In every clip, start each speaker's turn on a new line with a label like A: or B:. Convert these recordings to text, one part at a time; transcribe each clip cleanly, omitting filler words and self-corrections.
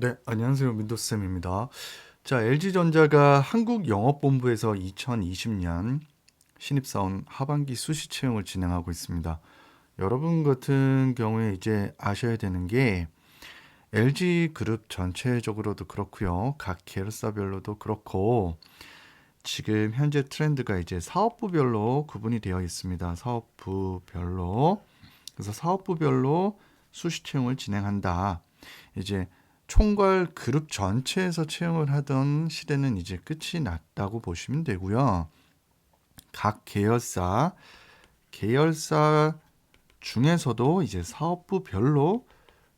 A: 네, 안녕하세요. 민도쌤입니다. 자, LG전자가 한국영업본부에서 2020년 신입사원 하반기 수시 채용을 진행하고 있습니다. 여러분 같은 경우에 이제 아셔야 되는 게 LG그룹 전체적으로도 그렇고요. 각 계열사별로도 그렇고 지금 현재 트렌드가 이제 사업부별로 구분이 되어 있습니다. 사업부별로. 그래서 사업부별로 수시 채용을 진행한다. 이제 총괄 그룹 전체에서 채용을 하던 시대는 이제 끝이 났다고 보시면 되고요. 각 계열사 중에서도 이제 사업부별로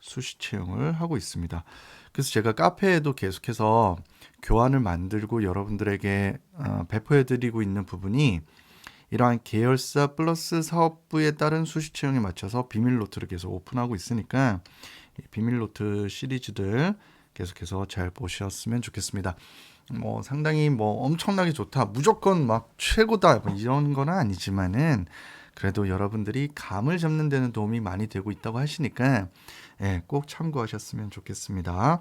A: 수시 채용을 하고 있습니다. 그래서 제가 카페에도 계속해서 교환을 만들고 여러분들에게 배포해드리고 있는 부분이 이러한 계열사 플러스 사업부에 따른 수시 채용에 맞춰서 비밀 노트를 계속 오픈하고 있으니까 비밀 노트 시리즈들 계속해서 잘 보셨으면 좋겠습니다. 뭐 상당히 뭐 엄청나게 좋다, 무조건 막 최고다 뭐 이런 건 아니지만은 그래도 여러분들이 감을 잡는 데는 도움이 많이 되고 있다고 하시니까 꼭 참고하셨으면 좋겠습니다.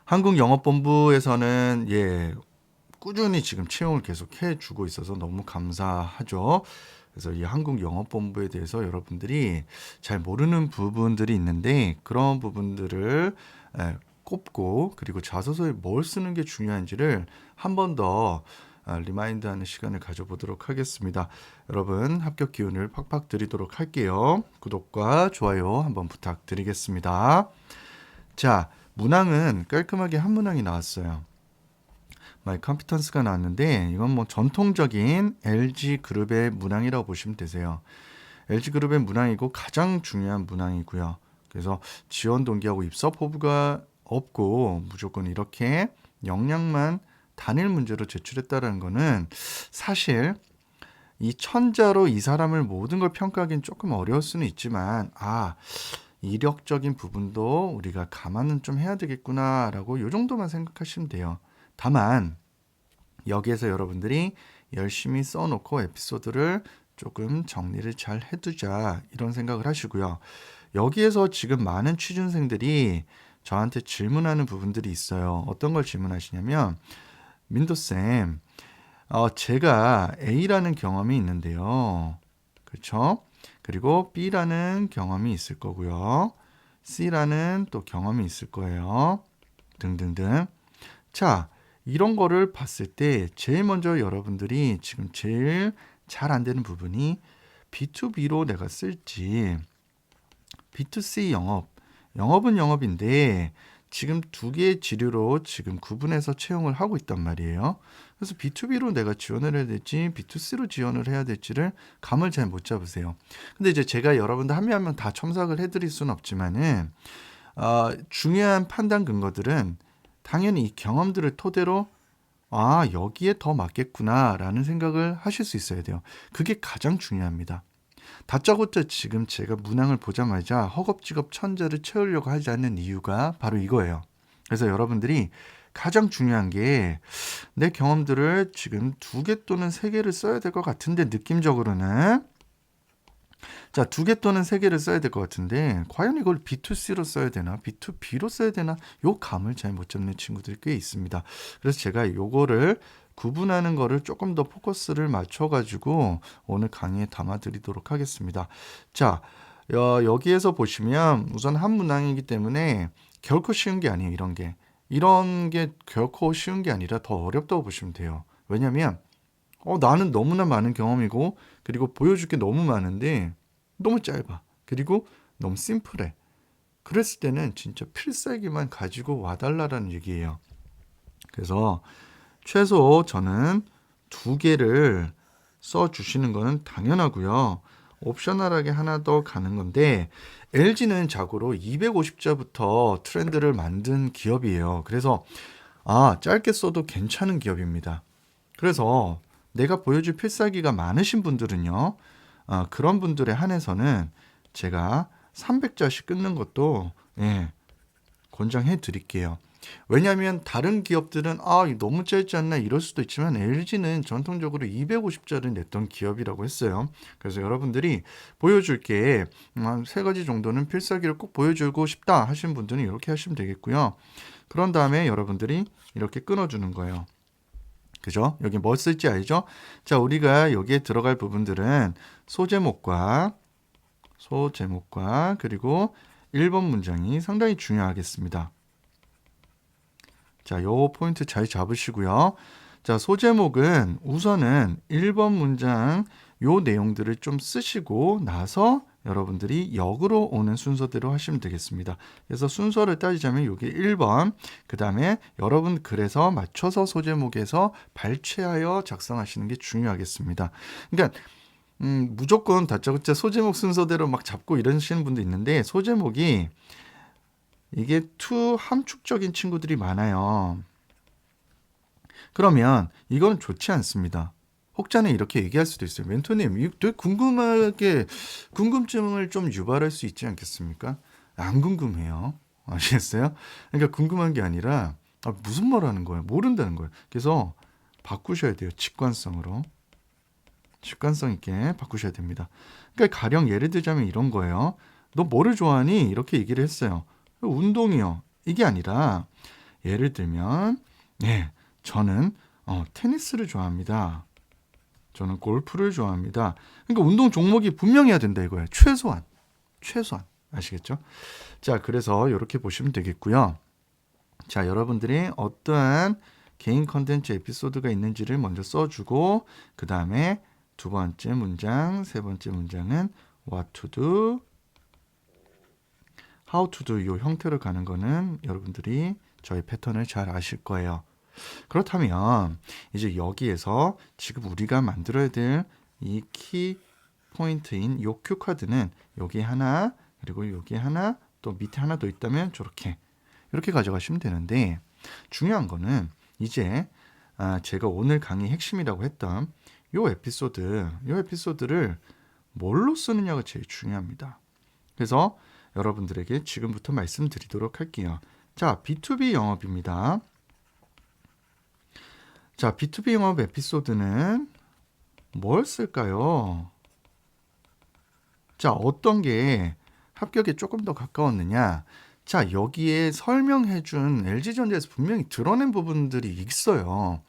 A: 한국영업본부에서는 꾸준히 지금 채용을 계속 해주고 있어서 너무 감사하죠. 그래서 이 한국영업본부에 대해서 여러분들이 잘 모르는 부분들이 있는데 그런 부분들을 꼽고 그리고 자소서에 뭘 쓰는 게 중요한지를 한 번 더 리마인드하는 시간을 가져보도록 하겠습니다. 여러분 합격 기운을 팍팍 드리도록 할게요. 구독과 좋아요 한번 부탁드리겠습니다. 자, 문항은 깔끔하게 한 문항이 나왔어요. 마이 컴피턴스가 나왔는데 이건 뭐 전통적인 LG그룹의 문항이라고 보시면 되세요. LG그룹의 문항이고 가장 중요한 문항이고요. 그래서 지원 동기하고 입사 포부가 없고 무조건 이렇게 역량만 단일 문제로 제출했다는 거는 사실 이 천자로 이 사람을 모든 걸 평가하기는 조금 어려울 수는 있지만 이력적인 부분도 우리가 감안은 좀 해야 되겠구나라고 이 정도만 생각하시면 돼요. 다만 여기에서 여러분들이 열심히 써놓고 에피소드를 조금 정리를 잘 해두자 이런 생각을 하시고요. 여기에서 지금 많은 취준생들이 저한테 질문하는 부분들이 있어요. 어떤 걸 질문하시냐면 민도쌤, 제가 A라는 경험이 있는데요. 그렇죠? 그리고 B라는 경험이 있을 거고요. C라는 또 경험이 있을 거예요. 등등등. 자, 이런 거를 봤을 때 제일 먼저 여러분들이 지금 제일 잘 안 되는 부분이 B2B로 내가 쓸지 B2C 영업은 영업인데 지금 두 개의 지류로 지금 구분해서 채용을 하고 있단 말이에요. 그래서 B2B로 내가 지원을 해야 될지 B2C로 지원을 해야 될지를 감을 잘 못 잡으세요. 근데 이제 제가 여러분들 한 명 한 명 다 첨삭을 해드릴 수는 없지만은 중요한 판단 근거들은 당연히 이 경험들을 토대로 여기에 더 맞겠구나라는 생각을 하실 수 있어야 돼요. 그게 가장 중요합니다. 다짜고짜 지금 제가 문항을 보자마자 허겁지겁 천재를 채우려고 하지 않는 이유가 바로 이거예요. 그래서 여러분들이 가장 중요한 게 내 경험들을 지금 2개 또는 3개를 써야 될 것 같은데 느낌적으로는 자, 2개 또는 3개를 써야 될 것 같은데 과연 이걸 B2C로 써야 되나 B2B로 써야 되나 요 감을 잘 못 잡는 친구들이 꽤 있습니다. 그래서 제가 요거를 구분하는 거를 조금 더 포커스를 맞춰가지고 오늘 강의에 담아드리도록 하겠습니다. 자, 여기에서 보시면 우선 한 문항이기 때문에 결코 쉬운 게 아니에요. 이런 게 결코 쉬운 게 아니라 더 어렵다고 보시면 돼요. 왜냐면 나는 너무나 많은 경험이고 그리고 보여줄 게 너무 많은데 너무 짧아. 그리고 너무 심플해. 그랬을 때는 진짜 필살기만 가지고 와달라라는 얘기예요. 그래서 최소 저는 2개를 써주시는 거는 당연하고요. 옵셔널하게 하나 더 가는 건데 LG는 자고로 250자부터 트렌드를 만든 기업이에요. 그래서 짧게 써도 괜찮은 기업입니다. 그래서 내가 보여줄 필살기가 많으신 분들은요. 그런 분들에 한해서는 제가 300자씩 끊는 것도 권장해 드릴게요. 왜냐하면 다른 기업들은 이거 너무 짧지 않나 이럴 수도 있지만 LG는 전통적으로 250자를 냈던 기업이라고 했어요. 그래서 여러분들이 보여줄 게 한 세 가지 정도는 필살기를 꼭 보여주고 싶다 하시는 분들은 이렇게 하시면 되겠고요. 그런 다음에 여러분들이 이렇게 끊어주는 거예요. 그죠? 여기 뭐 쓸지 알죠? 자, 우리가 여기에 들어갈 부분들은 소제목과 그리고 1번 문장이 상당히 중요하겠습니다. 자, 요 포인트 잘 잡으시고요. 자, 소제목은 우선은 1번 문장 요 내용들을 좀 쓰시고 나서 여러분들이 역으로 오는 순서대로 하시면 되겠습니다. 그래서 순서를 따지자면 요게 1번, 그 다음에 여러분 글에서 맞춰서 소제목에서 발췌하여 작성하시는 게 중요하겠습니다. 그러니까 무조건 다짜고짜 소제목 순서대로 막 잡고 이러시는 분도 있는데 소제목이 이게 투 함축적인 친구들이 많아요. 그러면 이건 좋지 않습니다. 혹자는 이렇게 얘기할 수도 있어요. 멘토님, 이거 되게 궁금증을 좀 유발할 수 있지 않겠습니까? 안 궁금해요. 아시겠어요? 그러니까 궁금한 게 아니라 무슨 말 하는 거예요? 모른다는 거예요. 그래서 바꾸셔야 돼요. 직관성으로. 직관성 있게 바꾸셔야 됩니다. 그러니까 가령 예를 들자면 이런 거예요. 너 뭐를 좋아하니? 이렇게 얘기를 했어요. 운동이요. 이게 아니라 예를 들면 저는 테니스를 좋아합니다. 저는 골프를 좋아합니다. 그러니까 운동 종목이 분명해야 된다 이거예요. 최소한. 아시겠죠? 자, 그래서 이렇게 보시면 되겠고요. 자, 여러분들이 어떠한 개인 컨텐츠 에피소드가 있는지를 먼저 써주고 그 다음에 두 번째 문장, 세 번째 문장은 what to do, how to do 이 형태로 가는 거는 여러분들이 저희 패턴을 잘 아실 거예요. 그렇다면 이제 여기에서 지금 우리가 만들어야 될 이 키 포인트인 이 큐 카드는 여기 하나 그리고 여기 하나 또 밑에 하나 더 있다면 저렇게 이렇게 가져가시면 되는데 중요한 거는 이제 제가 오늘 강의 핵심이라고 했던 이 에피소드를 뭘로 쓰느냐가 제일 중요합니다. 그래서 여러분들에게 지금부터 말씀드리도록 할게요. 자, B2B 영업입니다. 자, B2B 영업 에피소드는 뭘 쓸까요? 자, 어떤 게 합격에 조금 더 가까웠느냐? 자, 여기에 설명해준 LG전자에서 분명히 드러낸 부분들이 있어요.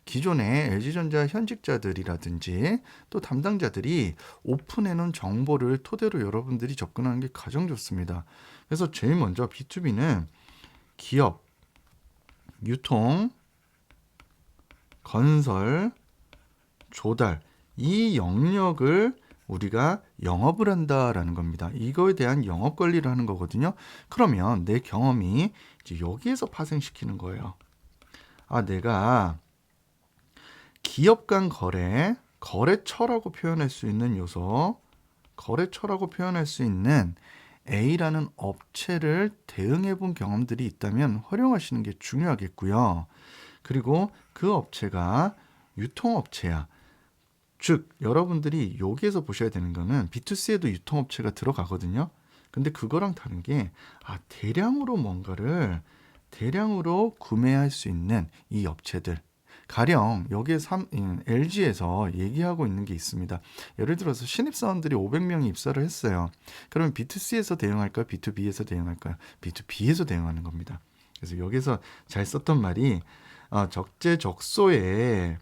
A: 기존의 LG전자 현직자들이라든지 또 담당자들이 오픈해놓은 정보를 토대로 여러분들이 접근하는 게 가장 좋습니다. 그래서 제일 먼저 B2B는 기업, 유통, 건설, 조달 이 영역을 우리가 영업을 한다라는 겁니다. 이거에 대한 영업 관리를 하는 거거든요. 그러면 내 경험이 이제 여기에서 파생시키는 거예요. 내가 기업 간 거래처라고 표현할 수 있는 요소, 거래처라고 표현할 수 있는 A라는 업체를 대응해 본 경험들이 있다면 활용하시는 게 중요하겠고요. 그리고 그 업체가 유통업체야. 즉 여러분들이 여기에서 보셔야 되는 거는 B2C에도 유통업체가 들어가거든요. 근데 그거랑 다른 게 대량으로 뭔가를 대량으로 구매할 수 있는 이 업체들. 가령 여기에 LG에서 얘기하고 있는 게 있습니다. 예를 들어서 신입사원들이 500명이 입사를 했어요. 그러면 B2C에서 대응할까요? B2B에서 대응할까요? B2B에서 대응하는 겁니다. 그래서 여기서 잘 썼던 말이 적재적소에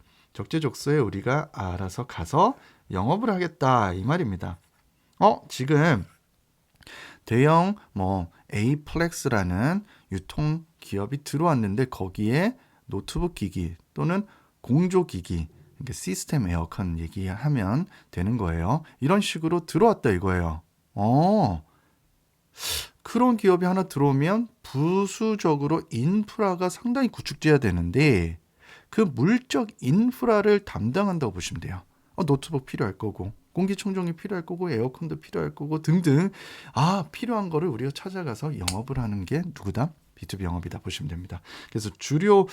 A: 우리가 알아서 가서 영업을 하겠다 이 말입니다. 지금 대형 A플렉스라는 유통 기업이 들어왔는데 거기에 노트북 기기 또는 공조 기기, 그러니까 시스템 에어컨 얘기하면 되는 거예요. 이런 식으로 들어왔다 이거예요. 그런 기업이 하나 들어오면 부수적으로 인프라가 상당히 구축돼야 되는데 그 물적 인프라를 담당한다고 보시면 돼요. 노트북 필요할 거고 공기청정기 필요할 거고 에어컨도 필요할 거고 등등 필요한 거를 우리가 찾아가서 영업을 하는 게 누구다? B2B 영업이다 보시면 됩니다. 그래서 주요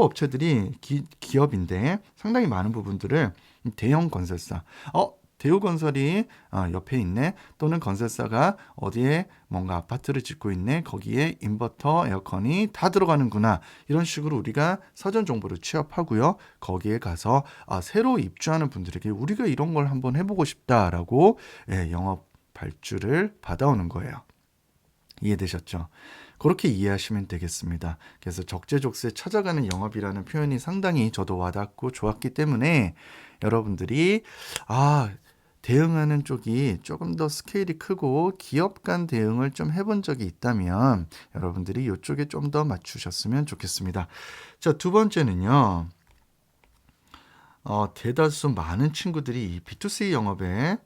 A: 업체들이 기업인데 상당히 많은 부분들을 대형 건설사 대우건설이 옆에 있네, 또는 건설사가 어디에 뭔가 아파트를 짓고 있네, 거기에 인버터, 에어컨이 다 들어가는구나, 이런 식으로 우리가 사전 정보를 취합하고요. 거기에 가서 새로 입주하는 분들에게 우리가 이런 걸 한번 해보고 싶다라고 영업 발주를 받아오는 거예요. 이해되셨죠? 그렇게 이해하시면 되겠습니다. 그래서 적재적소에 찾아가는 영업이라는 표현이 상당히 저도 와닿고 좋았기 때문에 여러분들이 대응하는 쪽이 조금 더 스케일이 크고 기업 간 대응을 좀 해본 적이 있다면 여러분들이 이쪽에 좀 더 맞추셨으면 좋겠습니다. 자, 두 번째는요. 대다수 많은 친구들이 이 B2C 영업에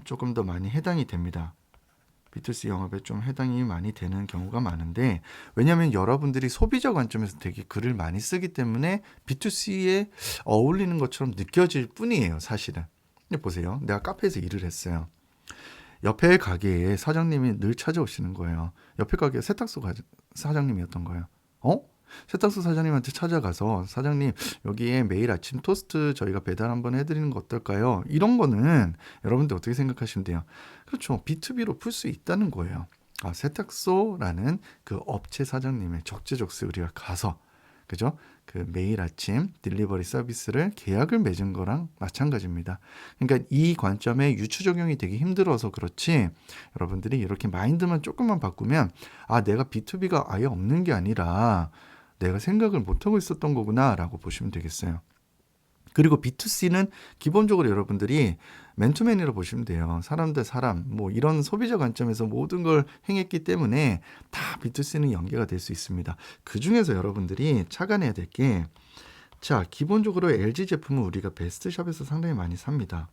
A: 조금 더 많이 해당이 됩니다. B2C 영업에 좀 해당이 많이 되는 경우가 많은데, 왜냐하면 여러분들이 소비자 관점에서 되게 글을 많이 쓰기 때문에 B2C에 어울리는 것처럼 느껴질 뿐이에요, 사실은. 근데 보세요. 내가 카페에서 일을 했어요. 옆에 가게에 사장님이 늘 찾아오시는 거예요. 옆에 가게 세탁소 사장님이었던 거예요. 세탁소 사장님한테 찾아가서, 사장님, 여기에 매일 아침 토스트 저희가 배달 한번 해드리는 거 어떨까요? 이런 거는 여러분들 어떻게 생각하시면 돼요? 그렇죠. B2B로 풀 수 있다는 거예요. 세탁소라는 그 업체 사장님의 적재적소에 우리가 가서, 그죠? 그 매일 아침 딜리버리 서비스를 계약을 맺은 거랑 마찬가지입니다. 그러니까 이 관점에 유추 적용이 되게 힘들어서 그렇지, 여러분들이 이렇게 마인드만 조금만 바꾸면 내가 B2B가 아예 없는 게 아니라 내가 생각을 못하고 있었던 거구나 라고 보시면 되겠어요. 그리고 B2C는 기본적으로 여러분들이 맨투맨이라고 보시면 돼요. 사람 대 사람, 뭐 이런 소비자 관점에서 모든 걸 행했기 때문에 다 B2C는 연계가 될 수 있습니다. 그 중에서 여러분들이 착안해야 될 게, 자, 기본적으로 LG 제품은 우리가 베스트샵에서 상당히 많이 삽니다.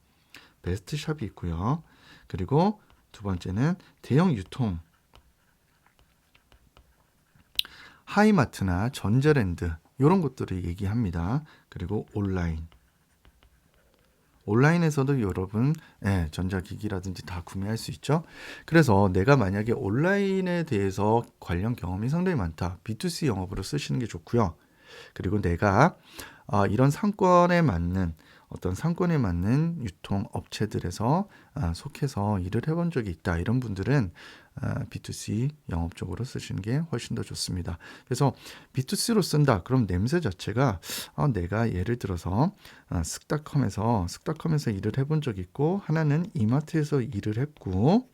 A: 베스트샵이 있고요. 그리고 두 번째는 대형 유통, 하이마트나 전자랜드, 이런 것들을 얘기합니다. 그리고 온라인에서도 여러분 전자기기라든지 다 구매할 수 있죠. 그래서 내가 만약에 온라인에 대해서 관련 경험이 상당히 많다, B2C 영업으로 쓰시는 게 좋고요. 그리고 내가 이런 상권에 맞는 유통 업체들에서 속해서 일을 해본 적이 있다, 이런 분들은 B2C 영업 쪽으로 쓰시는 게 훨씬 더 좋습니다. 그래서 B2C로 쓴다, 그럼 냄새 자체가 내가 예를 들어서 쓱닷컴에서 일을 해본 적이 있고, 하나는 이마트에서 일을 했고,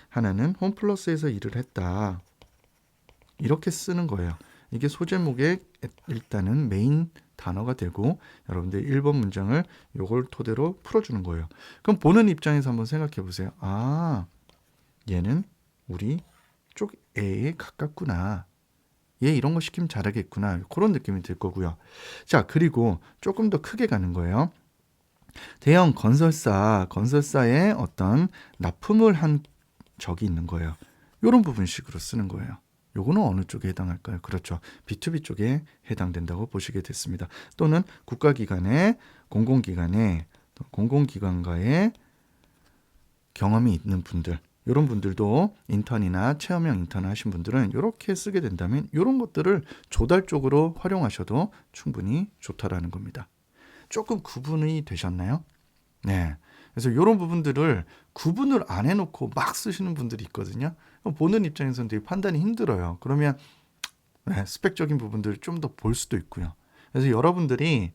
A: 하나는 홈플러스에서 일을 했다, 이렇게 쓰는 거예요. 이게 소제목의 일단은 메인 단어가 되고, 여러분들 1번 문장을 요걸 토대로 풀어주는 거예요. 그럼 보는 입장에서 한번 생각해 보세요. 얘는 우리 쪽 A에 가깝구나, 얘 이런 거 시키면 잘하겠구나, 그런 느낌이 들 거고요. 자, 그리고 조금 더 크게 가는 거예요. 대형 건설사에 어떤 납품을 한 적이 있는 거예요. 이런 부분식으로 쓰는 거예요. 요거는 어느 쪽에 해당할까요? 그렇죠. B2B 쪽에 해당된다고 보시게 됐습니다. 또는 국가기관에, 공공기관과의 경험이 있는 분들, 이런 분들도 인턴이나 체험형 인턴 하신 분들은 이렇게 쓰게 된다면 이런 것들을 조달적으로 활용하셔도 충분히 좋다라는 겁니다. 조금 구분이 되셨나요? 네. 그래서 이런 부분들을 구분을 안 해놓고 막 쓰시는 분들이 있거든요. 보는 입장에서는 되게 판단이 힘들어요. 그러면 스펙적인 부분들을 좀 더 볼 수도 있고요. 그래서 여러분들이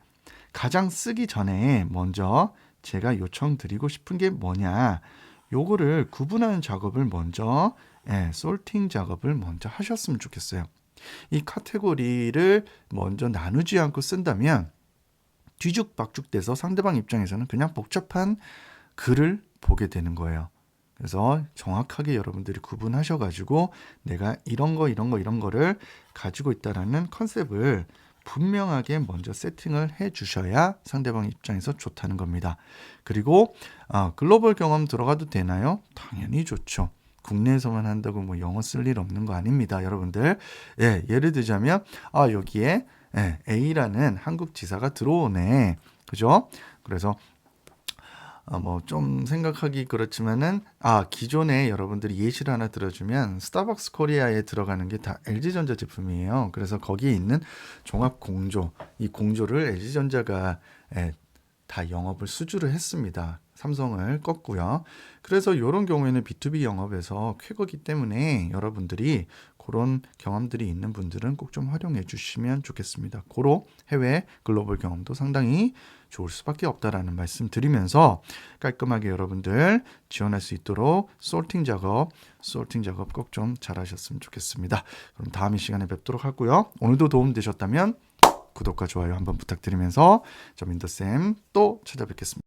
A: 가장 쓰기 전에 먼저 제가 요청드리고 싶은 게 뭐냐, 요거를 구분하는 작업을 먼저, 솔팅 작업을 먼저 하셨으면 좋겠어요. 이 카테고리를 먼저 나누지 않고 쓴다면 뒤죽박죽돼서 상대방 입장에서는 그냥 복잡한 글을 보게 되는 거예요. 그래서 정확하게 여러분들이 구분하셔가지고 내가 이런 거를 가지고 있다라는 컨셉을 분명하게 먼저 세팅을 해 주셔야 상대방 입장에서 좋다는 겁니다. 그리고 글로벌 경험 들어가도 되나요? 당연히 좋죠. 국내에서만 한다고 뭐 영어 쓸 일 없는 거 아닙니다, 여러분들. 예를 들자면 여기에 A라는 한국 지사가 들어오네, 그죠? 그래서 뭐 좀 생각하기 그렇지만은 기존에 여러분들이 예시를 하나 들어주면 스타벅스 코리아에 들어가는 게 다 LG전자 제품이에요. 그래서 거기에 있는 종합 공조, 이 공조를 LG전자가 다 영업을 수주를 했습니다. 삼성을 껐고요. 그래서 이런 경우에는 B2B 영업에서 쾌거기 때문에 여러분들이 그런 경험들이 있는 분들은 꼭 좀 활용해 주시면 좋겠습니다. 고로 해외 글로벌 경험도 상당히 좋을 수밖에 없다라는 말씀 드리면서 깔끔하게 여러분들 지원할 수 있도록 소팅 작업 꼭 좀 잘하셨으면 좋겠습니다. 그럼 다음 이 시간에 뵙도록 하고요. 오늘도 도움 되셨다면 구독과 좋아요 한번 부탁드리면서 저 민더쌤 또 찾아뵙겠습니다.